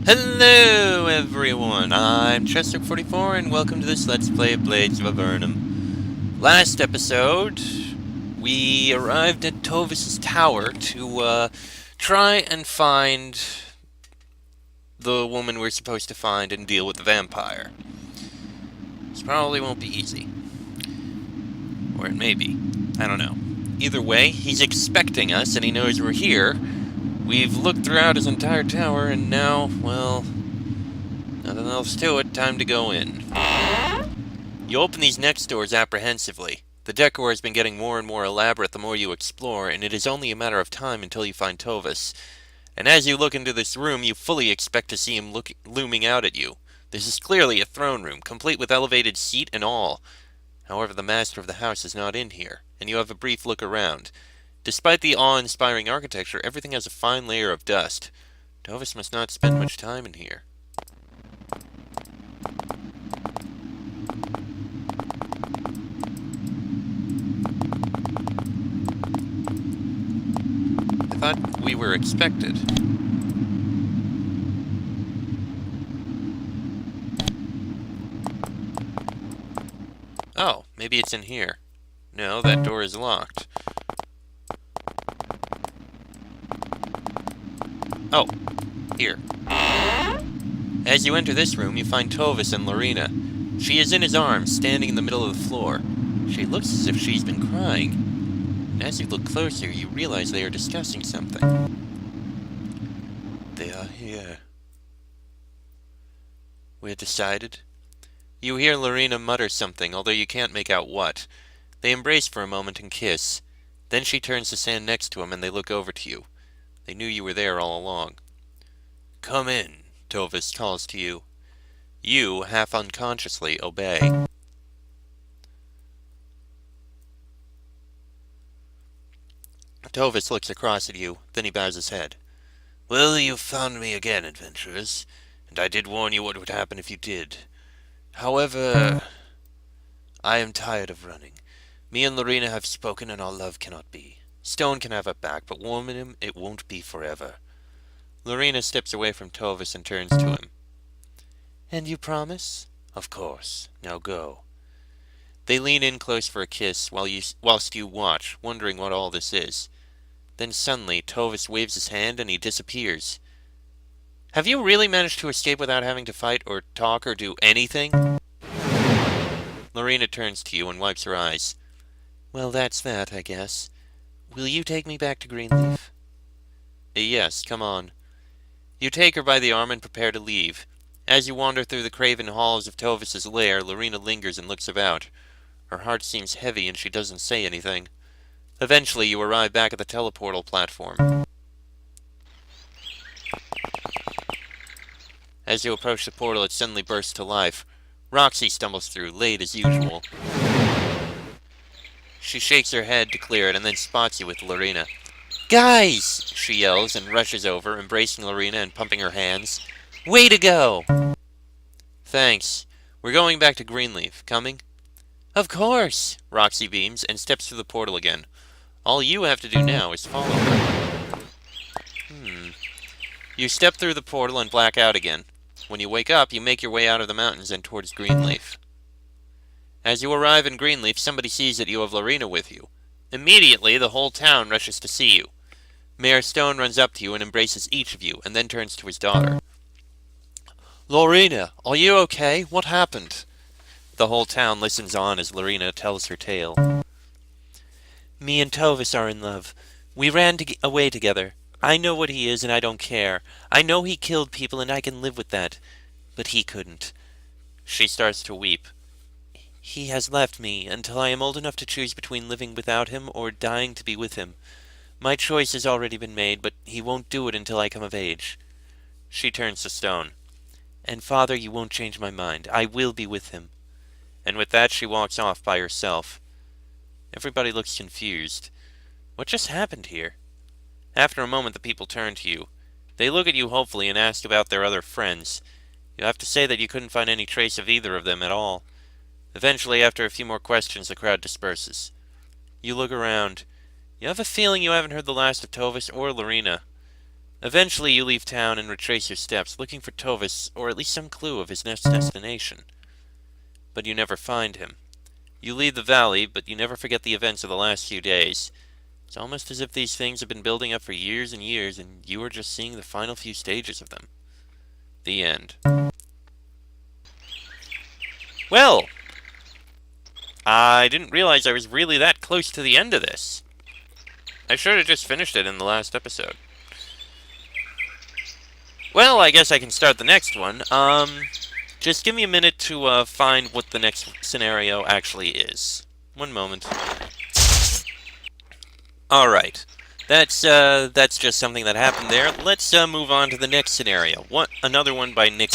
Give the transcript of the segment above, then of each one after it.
Hello everyone, I'm Chester44 and welcome to this Let's Play of Blades of Avernum. Last episode, we arrived at Tovis's tower to try and find the woman we're supposed to find and deal with the vampire. This probably won't be easy. Or it may be. I don't know. Either way, he's expecting us and he knows we're here. We've looked throughout his entire tower and now, well, nothing else to it, time to go in. You open these next doors apprehensively. The decor has been getting more and more elaborate the more you explore, and it is only a matter of time until you find Tovis. And as you look into this room, you fully expect to see him looming out at you. This is clearly a throne room, complete with elevated seat and all. However, the master of the house is not in here, and you have a brief look around. Despite the awe-inspiring architecture, everything has a fine layer of dust. Tovis must not spend much time in here. I thought we were expected. Oh, maybe it's in here. No, that door is locked. Oh, here. As you enter this room, you find Tovis and Lorena. She is in his arms, standing in the middle of the floor. She looks as if she's been crying. And as you look closer, you realize they are discussing something. They are here. We're decided. You hear Lorena mutter something, although you can't make out what. They embrace for a moment and kiss. Then she turns to stand next to him and they look over to you. They knew you were there all along. Come in, Tovis calls to you. You, half unconsciously, obey. Tovis looks across at you, then he bows his head. Well, you found me again, adventurers, and I did warn you what would happen if you did. However, I am tired of running. Me and Lorena have spoken, and our love cannot be. Stone can have it back, but warming him, it won't be forever. Lorena steps away from Tovis and turns to him. And you promise? Of course. Now go. They lean in close for a kiss whilst you watch, wondering what all this is. Then suddenly, Tovis waves his hand and he disappears. Have you really managed to escape without having to fight or talk or do anything? Lorena turns to you and wipes her eyes. Well, that's that, I guess. Will you take me back to Greenleaf? Yes, come on. You take her by the arm and prepare to leave. As you wander through the craven halls of Tovis's lair, Lorena lingers and looks about. Her heart seems heavy and she doesn't say anything. Eventually, you arrive back at the teleportal platform. As you approach the portal, it suddenly bursts to life. Roxy stumbles through, late as usual. She shakes her head to clear it and then spots you with Lorena. Guys! She yells and rushes over, embracing Lorena and pumping her hands. Way to go! Thanks. We're going back to Greenleaf. Coming? Of course! Roxy beams and steps through the portal again. All you have to do now is follow her. You step through the portal and black out again. When you wake up, you make your way out of the mountains and towards Greenleaf. As you arrive in Greenleaf, somebody sees that you have Lorena with you. Immediately, the whole town rushes to see you. Mayor Stone runs up to you and embraces each of you, and then turns to his daughter. Lorena, are you okay? What happened? The whole town listens on as Lorena tells her tale. Me and Tovis are in love. We ran away together. I know what he is and I don't care. I know he killed people and I can live with that. But he couldn't. She starts to weep. He has left me until I am old enough to choose between living without him or dying to be with him. My choice has already been made, but he won't do it until I come of age. She turns to Stone. And Father, you won't change my mind. I will be with him. And with that she walks off by herself. Everybody looks confused. What just happened here? After a moment the people turn to you. They look at you hopefully and ask about their other friends. You have to say that you couldn't find any trace of either of them at all. Eventually, after a few more questions, the crowd disperses. You look around. You have a feeling you haven't heard the last of Tovis or Lorena. Eventually, you leave town and retrace your steps, looking for Tovis, or at least some clue of his next destination. But you never find him. You leave the valley, but you never forget the events of the last few days. It's almost as if these things have been building up for years and years, and you are just seeing the final few stages of them. The end. Well, I didn't realize I was really that close to the end of this. I should have just finished it in the last episode. Well, I guess I can start the next one. Just give me a minute to find what the next scenario actually is. One moment. Alright. That's just something that happened there. Let's move on to the next scenario. Another one by Nick.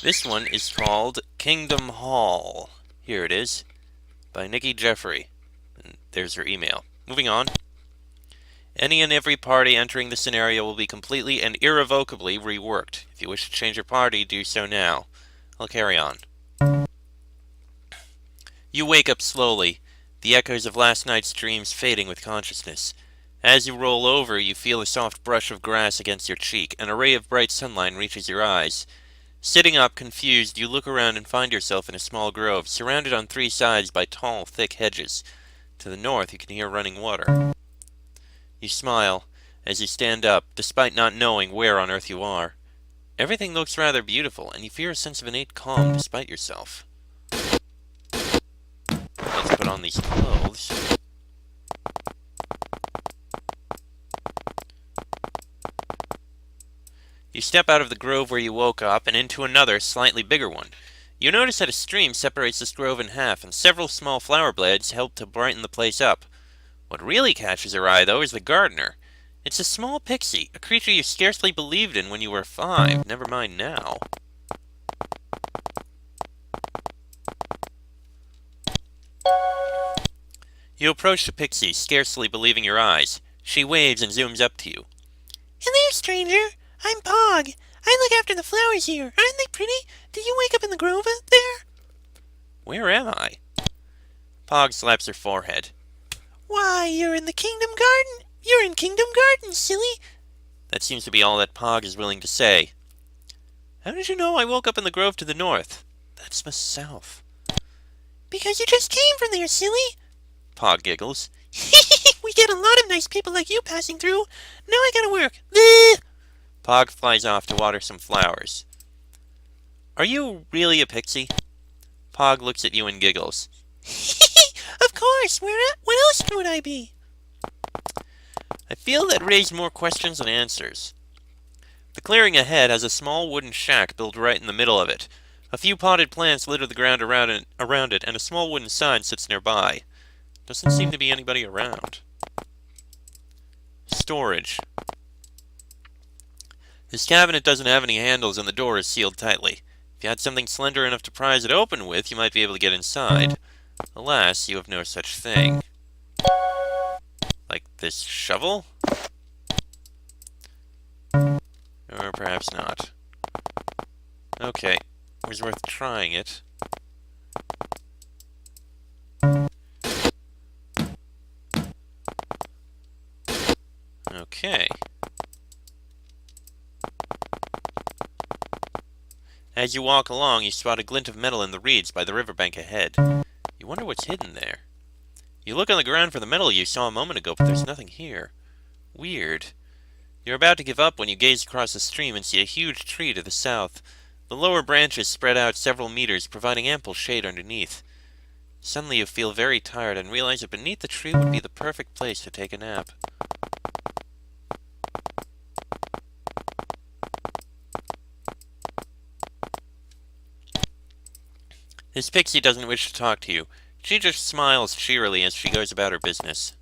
This one is called Kingdom Hall. Here it is. By Nikki Jeffrey. And there's her email. Moving on. Any and every party entering the scenario will be completely and irrevocably reworked. If you wish to change your party, do so now. I'll carry on. You wake up slowly, the echoes of last night's dreams fading with consciousness. As you roll over, you feel a soft brush of grass against your cheek. An ray of bright sunlight reaches your eyes. Sitting up, confused, you look around and find yourself in a small grove, surrounded on three sides by tall, thick hedges. To the north, you can hear running water. You smile as you stand up, despite not knowing where on earth you are. Everything looks rather beautiful, and you feel a sense of innate calm despite yourself. Let's put on these clothes. You step out of the grove where you woke up and into another, slightly bigger one. You notice that a stream separates this grove in half, and several small flower beds help to brighten the place up. What really catches your eye, though, is the gardener. It's a small pixie, a creature you scarcely believed in when you were 5, never mind now. You approach the pixie, scarcely believing your eyes. She waves and zooms up to you. Hello, stranger. I'm Pog. I look after the flowers here. Aren't they pretty? Did you wake up in the grove out there? Where am I? Pog slaps her forehead. Why, you're in the Kingdom Garden. You're in Kingdom Garden, silly. That seems to be all that Pog is willing to say. How did you know I woke up in the grove to the north? That's the south. Because you just came from there, silly. Pog giggles. We get a lot of nice people like you passing through. Now I gotta work. Bleh. Pog flies off to water some flowers. Are you really a pixie? Pog looks at you and giggles. Of course. What else would I be? I feel that raised more questions than answers. The clearing ahead has a small wooden shack built right in the middle of it. A few potted plants litter the ground around it, and a small wooden sign sits nearby. Doesn't seem to be anybody around. Storage. This cabinet doesn't have any handles and the door is sealed tightly. If you had something slender enough to prise it open with, you might be able to get inside. Alas, you have no such thing. Like this shovel? Or perhaps not. Okay, it was worth trying it. Okay. As you walk along, you spot a glint of metal in the reeds by the riverbank ahead. You wonder what's hidden there. You look on the ground for the metal you saw a moment ago, but there's nothing here. Weird. You're about to give up when you gaze across the stream and see a huge tree to the south. The lower branches spread out several meters, providing ample shade underneath. Suddenly you feel very tired and realize that beneath the tree would be the perfect place to take a nap. This pixie doesn't wish to talk to you. She just smiles cheerily as she goes about her business.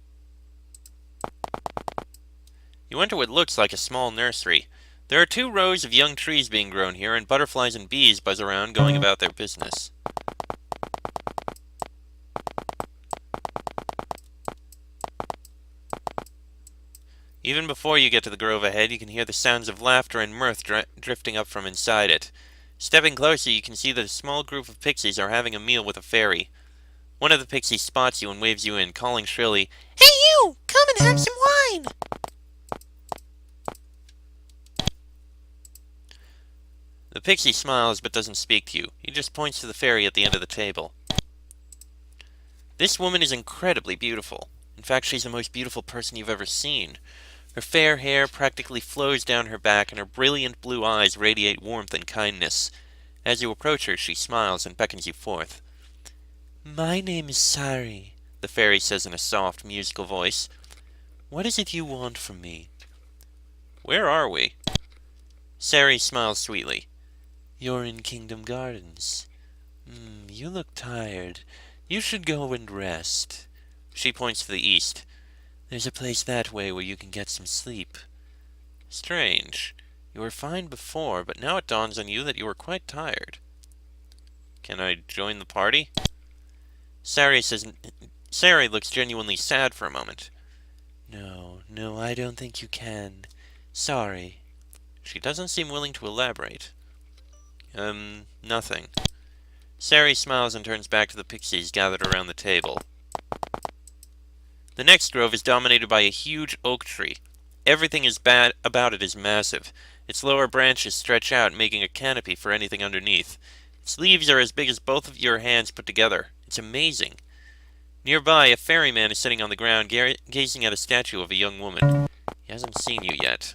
You enter what looks like a small nursery. There are 2 rows of young trees being grown here, and butterflies and bees buzz around going about their business. Even before you get to the grove ahead, you can hear the sounds of laughter and mirth drifting up from inside it. Stepping closer, you can see that a small group of pixies are having a meal with a fairy. One of the pixies spots you and waves you in, calling shrilly, Hey you! Come and have some wine! The pixie smiles but doesn't speak to you. He just points to the fairy at the end of the table. This woman is incredibly beautiful. In fact, she's the most beautiful person you've ever seen. Her fair hair practically flows down her back, and her brilliant blue eyes radiate warmth and kindness. As you approach her, she smiles and beckons you forth. "My name is Sari," the fairy says in a soft, musical voice. "What is it you want from me?" "Where are we?" Sari smiles sweetly. "You're in Kingdom Gardens. You look tired. You should go and rest." She points to the east. "There's a place that way where you can get some sleep." "Strange. You were fine before, but now it dawns on you that you are quite tired." "Can I join the party?" Sari looks genuinely sad for a moment. No, I don't think you can. Sorry." She doesn't seem willing to elaborate. Nothing." Sari smiles and turns back to the pixies gathered around the table. The next grove is dominated by a huge oak tree. Everything about it is massive. Its lower branches stretch out, making a canopy for anything underneath. Its leaves are as big as both of your hands put together. It's amazing. Nearby, a ferryman is sitting on the ground, gazing at a statue of a young woman. He hasn't seen you yet.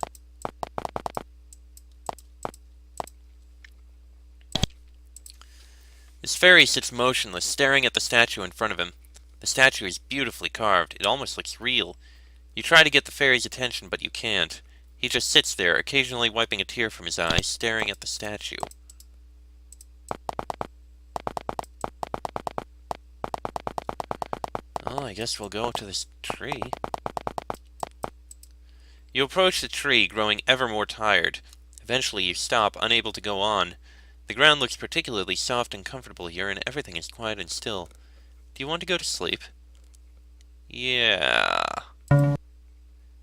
This fairy sits motionless, staring at the statue in front of him. The statue is beautifully carved. It almost looks real. You try to get the fairy's attention, but you can't. He just sits there, occasionally wiping a tear from his eye, staring at the statue. "Oh, I guess we'll go to this tree." You approach the tree, growing ever more tired. Eventually you stop, unable to go on. The ground looks particularly soft and comfortable here, and everything is quiet and still. "Do you want to go to sleep?" "Yeah."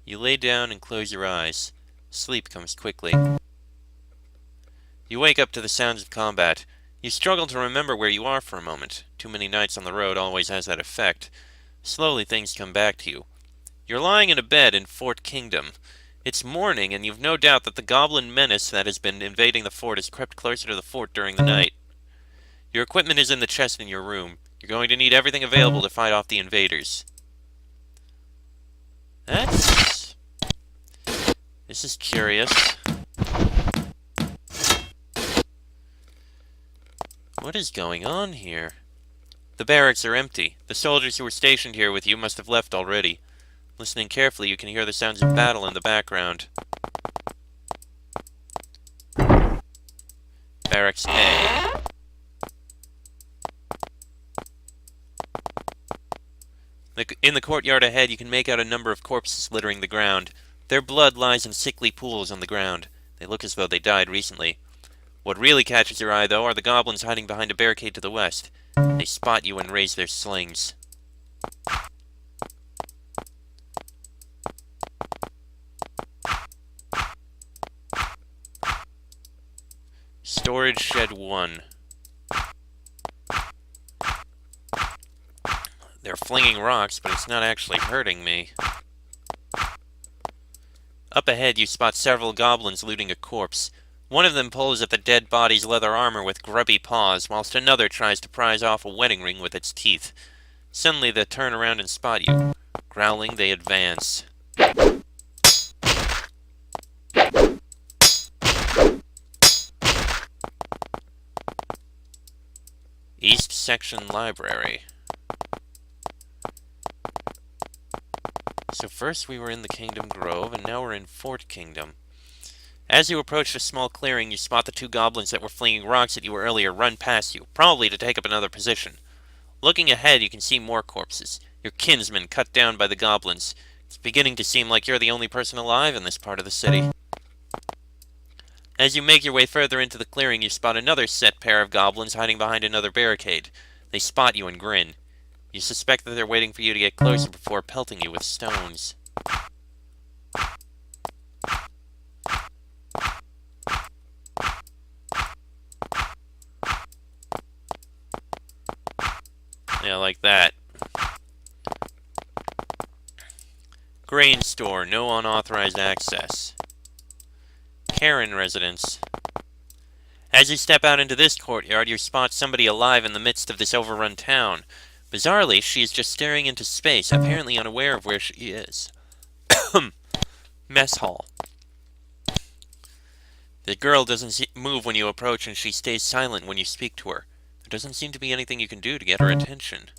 You lay down and close your eyes. Sleep comes quickly. You wake up to the sounds of combat. You struggle to remember where you are for a moment. Too many nights on the road always has that effect. Slowly things come back to you. You're lying in a bed in Fort Kingdom. It's morning, and you've no doubt that the goblin menace that has been invading the fort has crept closer to the fort during the night. Your equipment is in the chest in your room. You're going to need everything available to fight off the invaders. This is curious. What is going on here? The barracks are empty. The soldiers who were stationed here with you must have left already. Listening carefully, you can hear the sounds of battle in the background. Barracks A. In the courtyard ahead, you can make out a number of corpses littering the ground. Their blood lies in sickly pools on the ground. They look as though they died recently. What really catches your eye, though, are the goblins hiding behind a barricade to the west. They spot you and raise their slings. Storage Shed 1. They're flinging rocks, but it's not actually hurting me. Up ahead, you spot several goblins looting a corpse. One of them pulls at the dead body's leather armor with grubby paws, whilst another tries to prise off a wedding ring with its teeth. Suddenly, they turn around and spot you. Growling, they advance. East Section Library. So first we were in the Kingdom Grove, and now we're in Fort Kingdom. As you approach a small clearing, you spot the two goblins that were flinging rocks at you earlier run past you, probably to take up another position. Looking ahead, you can see more corpses. Your kinsmen cut down by the goblins. It's beginning to seem like you're the only person alive in this part of the city. As you make your way further into the clearing, you spot another set pair of goblins hiding behind another barricade. They spot you and grin. You suspect that they're waiting for you to get closer before pelting you with stones. Yeah, like that. Grain store, no unauthorized access. Karen residence. As you step out into this courtyard, you spot somebody alive in the midst of this overrun town. Bizarrely, she is just staring into space, apparently unaware of where she is. Mess hall. The girl doesn't move when you approach, and she stays silent when you speak to her. There doesn't seem to be anything you can do to get her attention.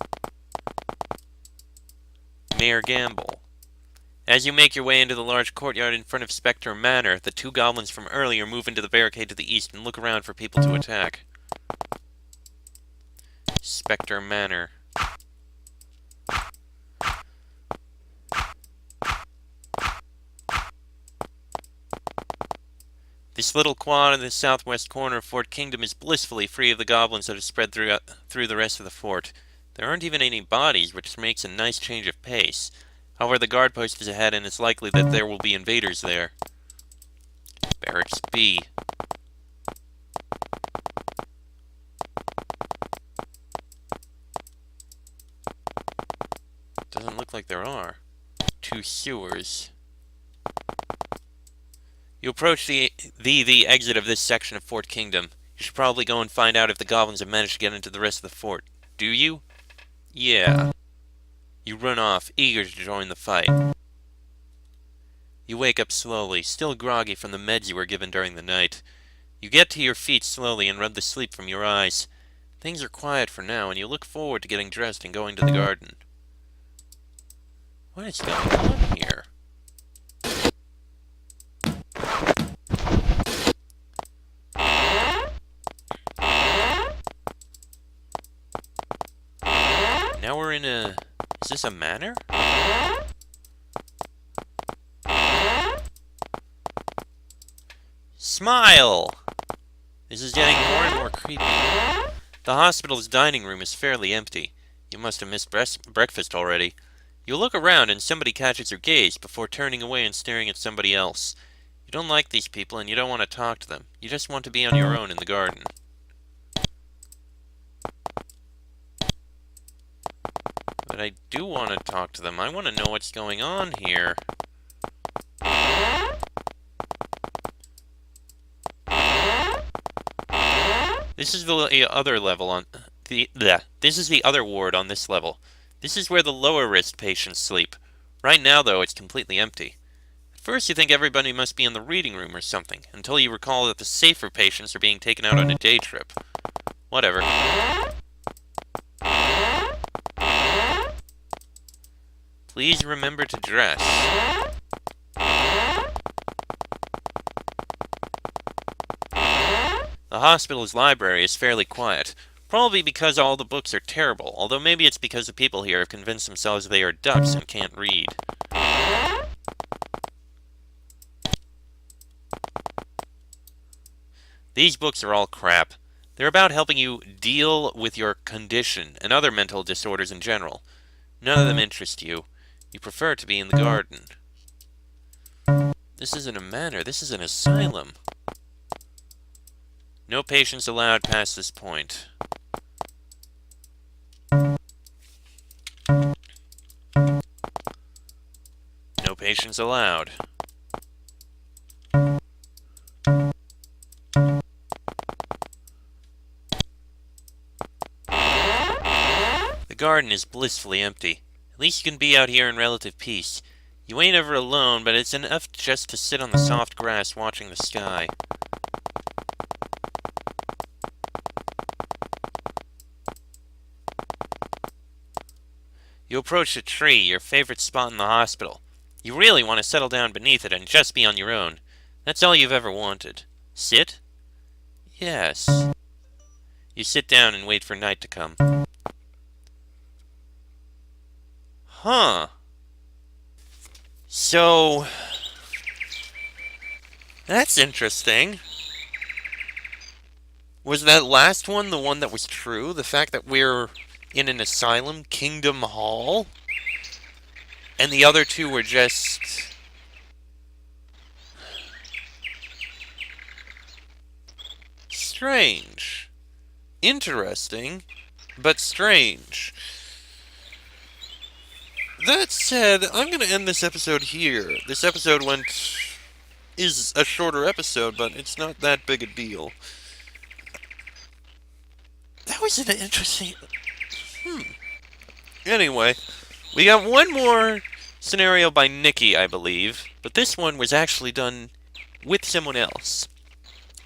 Mayor Gamble. As you make your way into the large courtyard in front of Spectre Manor, the two goblins from earlier move into the barricade to the east and look around for people to attack. Spectre Manor. This little quad in the southwest corner of Fort Kingdom is blissfully free of the goblins that have spread through the rest of the fort. There aren't even any bodies, which makes a nice change of pace. However, the guard post is ahead, and it's likely that there will be invaders there. Barracks B. Doesn't look like there are. Two sewers. You approach the exit of this section of Fort Kingdom. You should probably go and find out if the goblins have managed to get into the rest of the fort. Do you? Yeah. You run off, eager to join the fight. You wake up slowly, still groggy from the meds you were given during the night. You get to your feet slowly and rub the sleep from your eyes. Things are quiet for now, and you look forward to getting dressed and going to the garden. What is going on here? Now we're in a... Is this a manor? Smile! This is getting more and more creepy. The hospital's dining room is fairly empty. You must have missed breakfast already. You look around and somebody catches your gaze before turning away and staring at somebody else. You don't like these people and you don't want to talk to them. You just want to be on your own in the garden. But I do want to talk to them. I want to know what's going on here. This is the other level on this is the other ward on this level. This is where the lower risk patients sleep. Right now, though, it's completely empty. At first, you think everybody must be in the reading room or something, until you recall that the safer patients are being taken out on a day trip. Whatever. Please remember to dress. The hospital's library is fairly quiet, probably because all the books are terrible, although maybe it's because the people here have convinced themselves they are ducks and can't read. These books are all crap. They're about helping you deal with your condition and other mental disorders in general. None of them interest you. You prefer to be in the garden. This isn't a manor, this is an asylum. No patients allowed past this point. No patients allowed. The garden is blissfully empty. At least you can be out here in relative peace. You ain't ever alone, but it's enough just to sit on the soft grass watching the sky. You approach a tree, your favorite spot in the hospital. You really want to settle down beneath it and just be on your own. That's all you've ever wanted. Sit? Yes. You sit down and wait for night to come. Huh. So... That's interesting. Was that last one the one that was true? The fact that we're in an asylum, Kingdom Hall? And the other two were just... strange. Interesting, but strange. That said, I'm going to end this episode here. This episode is a shorter episode, but it's not that big a deal. that was an interesting... Anyway, we got one more scenario by Nikki, I believe, but this one was actually done with someone else.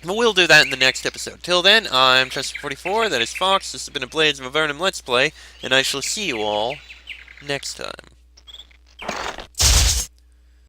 But we'll do that in the next episode. Till then, I'm Chester44, that is Fox, this has been a Blades of Avernum Let's Play, and I shall see you all next time.